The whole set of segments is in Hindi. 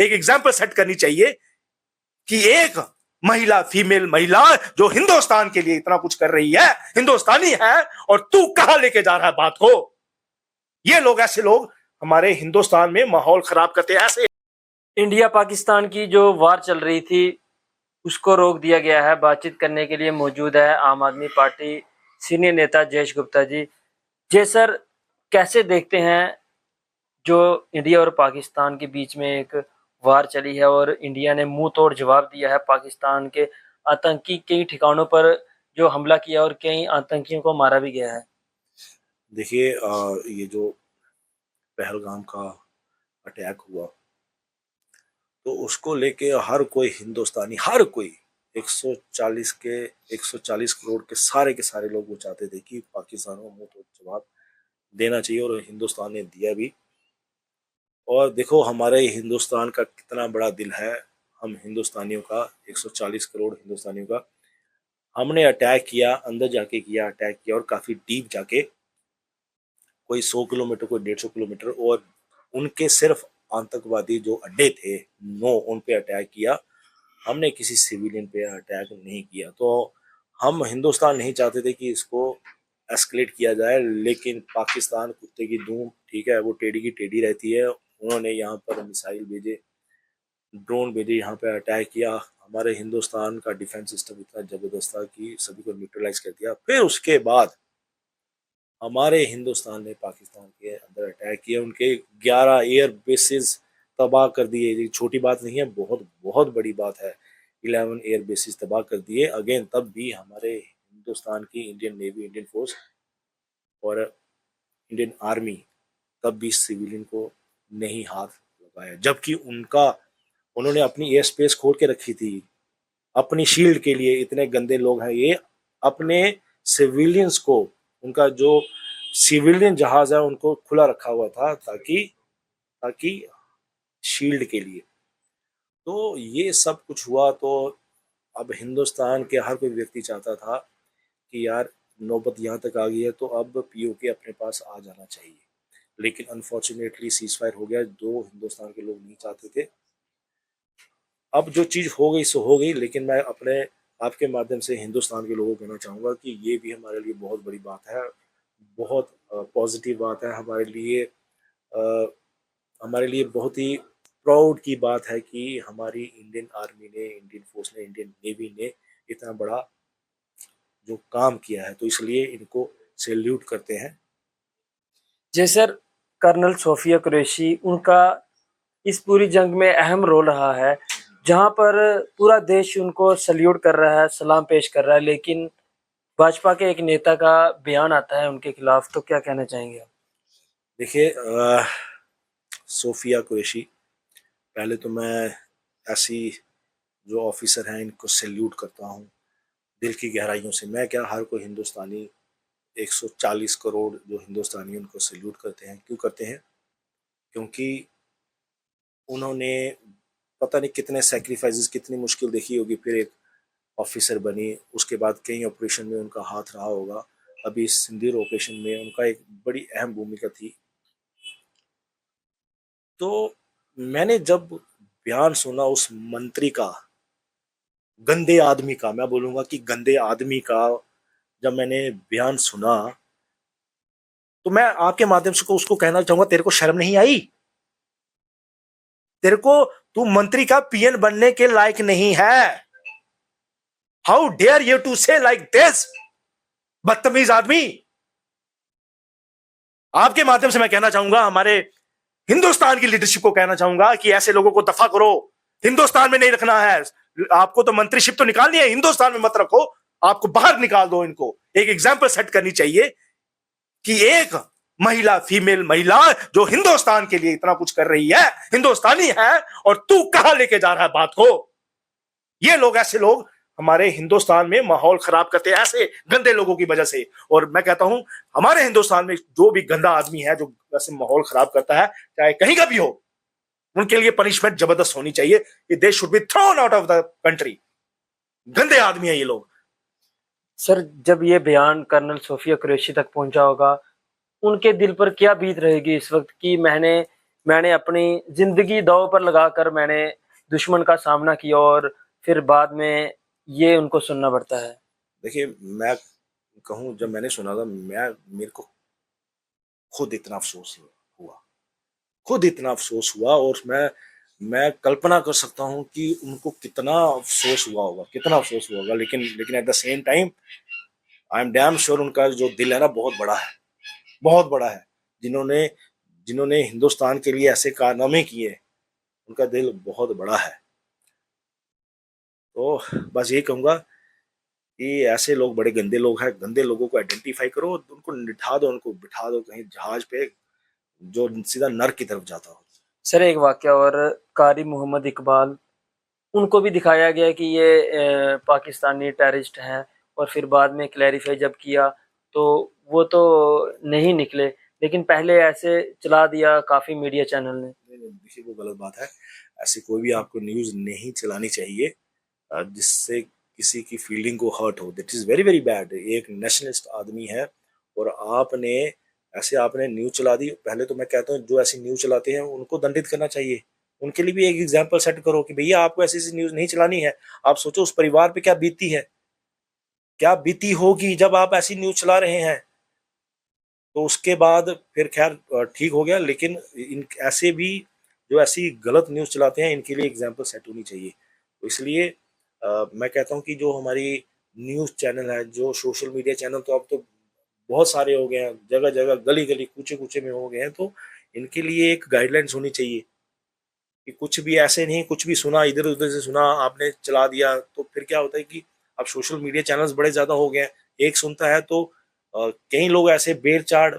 एक एग्जाम्पल सेट करनी चाहिए कि एक महिला, फीमेल महिला जो हिंदुस्तान के लिए इतना कुछ कर रही है, हिंदुस्तानी है, और तू कहां लेके जा रहा है बात को। ये लोग, ऐसे लोग हमारे हिंदुस्तान में माहौल खराब करते हैं। ऐसे इंडिया पाकिस्तान की जो वार चल रही थी उसको रोक दिया गया है। बातचीत करने के लिए मौजूद है आम आदमी पार्टी सीनियर नेता जयेश गुप्ता जी। जय सर, कैसे देखते हैं जो इंडिया और पाकिस्तान के बीच में एक वार चली है और इंडिया ने मुंह तोड़ जवाब दिया है पाकिस्तान के आतंकी कई ठिकानों पर जो हमला किया और कई आतंकियों को मारा भी गया है। देखिए, ये जो पहलगाम का अटैक हुआ, तो उसको लेके हर कोई हिंदुस्तानी, हर कोई 140 करोड़ के सारे लोग वो चाहते थे कि पाकिस्तान को मुंह तोड़ जवाब देना चाहिए, और हिंदुस्तान ने दिया भी। और देखो हमारे हिंदुस्तान का कितना बड़ा दिल है, हम हिंदुस्तानियों का, 140 करोड़ हिंदुस्तानियों का हमने अटैक किया, अंदर जाके किया, अटैक किया, और काफी डीप जाके, कोई 100 किलोमीटर, कोई 150 किलोमीटर, और उनके सिर्फ आतंकवादी जो अड्डे थे, उन पे अटैक किया। हमने किसी सिविलियन पे अटैक नहीं किया। तो हम हिंदुस्तान नहीं चाहते थे कि इसको एस्केलेट किया जाए, लेकिन पाकिस्तान कुत्ते की दूम, ठीक है, वो टेढ़ी की टेढ़ी रहती है। उन्होंने यहाँ पर मिसाइल भेजे, ड्रोन भेजे, यहाँ पे अटैक किया। हमारे हिंदुस्तान का डिफेंस सिस्टम इतना जबरदस्त था कि सभी को न्यूट्रलाइज कर दिया। फिर उसके बाद हमारे हिंदुस्तान ने पाकिस्तान के अंदर अटैक किया, उनके 11 एयर बेसिस तबाह कर दिए। ये छोटी बात नहीं है, बहुत बहुत बड़ी बात है। 11 एयर बेसिस तबाह कर दिए। अगेन, तब भी हमारे हिंदुस्तान की इंडियन नेवी, इंडियन फोर्स और इंडियन आर्मी तब भी सिविलियन को नहीं हाथ लगाया, जबकि उन्होंने अपनी एयर स्पेस खोल के रखी थी अपनी शील्ड के लिए। इतने गंदे लोग हैं ये, अपने सिविलियंस को, उनका जो सिविलियन जहाज है उनको खुला रखा हुआ था, ताकि ताकि शील्ड के लिए। तो ये सब कुछ हुआ, तो अब हिंदुस्तान के हर कोई व्यक्ति चाहता था कि यार नौबत यहाँ तक आ गई है, तो अब पीओके अपने पास आ जाना चाहिए। लेकिन अनफॉर्चुनेटली सीज फायर हो गया, जो हिंदुस्तान के लोग नहीं चाहते थे। अब जो चीज हो गई सो हो गई, लेकिन मैं अपने आपके माध्यम से हिंदुस्तान के लोगों को कहना चाहूंगा कि ये भी हमारे लिए बहुत बड़ी बात है, बहुत पॉजिटिव बात है हमारे लिए बहुत ही प्राउड की बात है कि हमारी इंडियन आर्मी ने, इंडियन फोर्स ने, इंडियन नेवी ने इतना बड़ा जो काम किया है, तो इसलिए इनको सैल्यूट करते हैं। जय सर, कर्नल सोफिया कुरैशी, उनका इस पूरी जंग में अहम रोल रहा है, जहां पर पूरा देश उनको सल्यूट कर रहा है, सलाम पेश कर रहा है, लेकिन भाजपा के एक नेता का बयान आता है उनके खिलाफ, तो क्या कहना चाहेंगे आप? देखिए, सोफिया कुरैशी, पहले तो मैं ऐसी जो ऑफिसर हैं इनको सैल्यूट करता हूँ दिल की गहराइयों से। मैं क्या, हर कोई हिंदुस्तानी, 140 करोड़ जो हिंदुस्तानी उनको सैल्यूट करते हैं। क्यों करते हैं? क्योंकि उन्होंने पता नहीं कितने सैक्रिफाइसेस, कितनी मुश्किल देखी होगी, फिर एक ऑफिसर बनी। उसके बाद कई ऑपरेशन में उनका हाथ रहा होगा। अभी सिंदूर ऑपरेशन में उनका एक बड़ी अहम भूमिका थी। तो मैंने जब बयान सुना उस मंत्री का, गंदे आदमी का, मैं बोलूंगा कि गंदे आदमी का, जब मैंने बयान सुना, तो मैं आपके माध्यम से उसको कहना चाहूंगा, तेरे को शर्म नहीं आई? तेरे को, तू मंत्री का पीएन बनने के लायक नहीं है। हाउ डेयर यू टू से लाइक दिस, बदतमीज आदमी। आपके माध्यम से मैं कहना चाहूंगा, हमारे हिंदुस्तान की लीडरशिप को कहना चाहूंगा कि ऐसे लोगों को दफा करो। हिंदुस्तान में नहीं रखना है आपको, तो मंत्रीशिप तो निकालनी है, हिंदुस्तान में मत रखो, आपको बाहर निकाल दो इनको। एक एग्जाम्पल सेट करनी चाहिए कि एक महिला, फीमेल महिला जो हिंदुस्तान के लिए इतना कुछ कर रही है, हिंदुस्तानी है, और तू कहां लेके जा रहा है बात को। ये लोग, ऐसे लोग हमारे हिंदुस्तान में माहौल खराब करते हैं, ऐसे गंदे लोगों की वजह से। और मैं कहता हूं, हमारे हिंदुस्तान में जो भी गंदा आदमी है, जो ऐसे माहौल खराब करता है, चाहे कहीं का भी हो, उनके लिए पनिशमेंट जबरदस्त होनी चाहिए। They should be thrown out of the country. गंदे आदमी है ये लोग। सर, जब ये बयान कर्नल सोफिया कुरैशी तक पहुंचा होगा, उनके दिल पर क्या बीत रहेगी इस वक्त कि मैंने मैंने अपनी जिंदगी दांव पर लगाकर मैंने दुश्मन का सामना किया और फिर बाद में ये उनको सुनना पड़ता है। देखिए, मैं कहूँ, जब मैंने सुना था, मेरे को खुद इतना अफसोस हुआ, खुद इतना अफसोस हुआ, और मैं कल्पना कर सकता हूँ कि उनको कितना अफसोस हुआ होगा, कितना अफसोस हुआ होगा। लेकिन at the same time I am damn sure उनका जो दिल है ना, बहुत बड़ा है, बहुत बड़ा है। जिन्होंने जिन्होंने हिंदुस्तान के लिए ऐसे कारनामे किए, उनका दिल बहुत बड़ा है। तो बस यही कहूंगा कि ऐसे लोग बड़े गंदे लोग हैं। गंदे लोगों को आइडेंटिफाई करो, उनको निठा दो, उनको बिठा दो कहीं जहाज पे जो सीधा नर्क की तरफ जाता हो। सर एक वाकया और, कारी मोहम्मद इकबाल, उनको भी दिखाया गया कि ये पाकिस्तानी टेररिस्ट हैं, और फिर बाद में क्लैरिफाई जब किया तो वो तो नहीं निकले, लेकिन पहले ऐसे चला दिया काफी मीडिया चैनल ने। देखिए, वो गलत बात है। ऐसी कोई भी आपको न्यूज नहीं चलानी चाहिए जिससे किसी की फीलिंग को हर्ट हो। That is very very bad. एक नेशनलिस्ट आदमी है और आपने न्यूज चला दी। पहले तो मैं कहता हूँ जो ऐसी न्यूज चलाते हैं उनको दंडित करना चाहिए। उनके लिए भी एक एग्जाम्पल सेट करो कि भैया आपको ऐसी ऐसी न्यूज नहीं चलानी है। आप सोचो उस परिवार पे क्या बीती है, क्या बीती होगी जब आप ऐसी न्यूज चला रहे हैं। तो उसके बाद फिर खैर ठीक हो गया, लेकिन इन ऐसे भी जो ऐसी गलत न्यूज चलाते हैं इनके लिए एग्जाम्पल सेट होनी चाहिए। तो इसलिए मैं कहता हूँ कि जो हमारी न्यूज चैनल है, जो सोशल मीडिया चैनल, तो अब तो बहुत सारे हो गए हैं, जगह जगह गली गली कूचे कूचे में हो गए हैं। तो इनके लिए एक गाइडलाइंस होनी चाहिए कि कुछ भी ऐसे नहीं, कुछ भी सुना इधर उधर से सुना आपने चला दिया। तो फिर क्या होता है कि अब सोशल मीडिया चैनल्स बड़े ज्यादा हो गए हैं, एक सुनता है तो कई लोग ऐसे बेरचाड़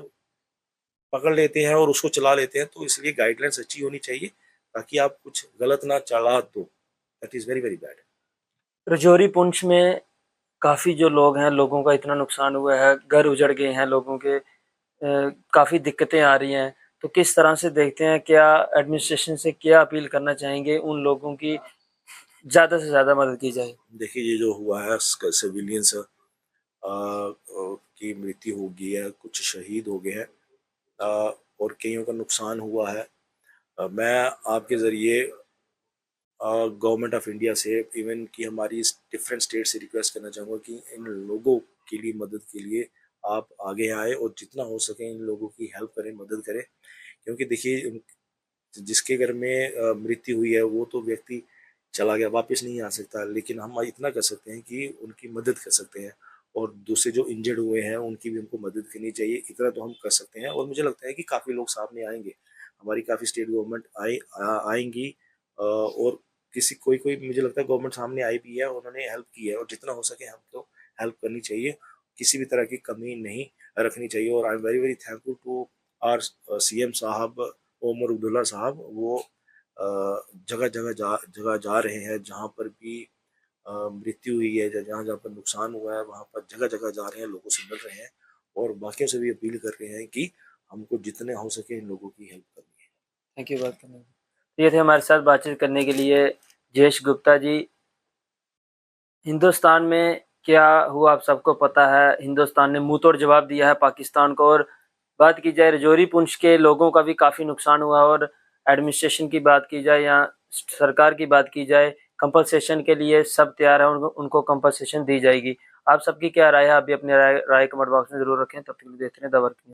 पकड़ लेते हैं और उसको चला लेते हैं। तो इसलिए गाइडलाइंस अच्छी होनी चाहिए ताकि आप कुछ गलत ना चला दो। That is very very bad. Rajouri Poonch में काफी जो लोग हैं, लोगों का इतना नुकसान हुआ है, घर उजड़ गए हैं लोगों के, काफी दिक्कतें आ रही हैं। तो किस तरह से देखते हैं, क्या एडमिनिस्ट्रेशन से क्या अपील करना चाहेंगे उन लोगों की ज्यादा से ज्यादा मदद की जाए? देखिए, ये जो हुआ है सिविलियंस की मृत्यु हो गई है, कुछ शहीद हो गए हैं और कईयों का नुकसान हुआ है। मैं आपके ज़रिए गवर्नमेंट ऑफ इंडिया से, इवन कि हमारी डिफरेंट स्टेट से रिक्वेस्ट करना चाहूँगा कि इन लोगों के लिए मदद के लिए आप आगे आए और जितना हो सके इन लोगों की हेल्प करें, मदद करें। क्योंकि देखिए, जिसके घर में मृत्यु हुई है वो तो व्यक्ति चला गया, वापस नहीं आ सकता, लेकिन हम इतना कर सकते हैं कि उनकी मदद कर सकते हैं। और दूसरे जो इंजर्ड हुए हैं उनकी भी हमको मदद करनी चाहिए। इतना तो हम कर सकते हैं और मुझे लगता है कि काफ़ी लोग सामने आएंगे। हमारी काफ़ी स्टेट गवर्नमेंट आएंगी और किसी कोई कोई मुझे लगता है गवर्नमेंट सामने आई भी है, उन्होंने हेल्प की है, और जितना हो सके हमको हेल्प करनी चाहिए। किसी भी तरह की कमी नहीं रखनी चाहिए। और I am very very thankful to our CM साहब ओमर अब्दुल्ला साहब। वो जगह जगह जा रहे हैं जहाँ पर भी मृत्यु हुई है, जहाँ जहाँ पर नुकसान हुआ है वहाँ पर जगह जगह जा रहे हैं, लोगों से मिल रहे हैं और बाकियों से भी अपील कर रहे हैं कि हमको जितने हो सके इन लोगों की हेल्प करनी है। थैंक यू बात करने के लिए। ये थे हमारे साथ बातचीत करने के लिए जयेश गुप्ता जी। हिंदुस्तान में क्या हुआ आप सबको पता है, हिंदुस्तान ने मुंह तोड़ जवाब दिया है पाकिस्तान को। और बात की जाए रजौरी पुंछ के लोगों का भी काफ़ी नुकसान हुआ, और एडमिनिस्ट्रेशन की बात की जाए या सरकार की बात की जाए, कंपनसेशन के लिए सब तैयार है, उनको कंपनसेशन दी जाएगी। आप सबकी क्या राय है? आप भी अपनी राय कमेंट बॉक्स में जरूर रखें। तब तक देखते हैं दबर।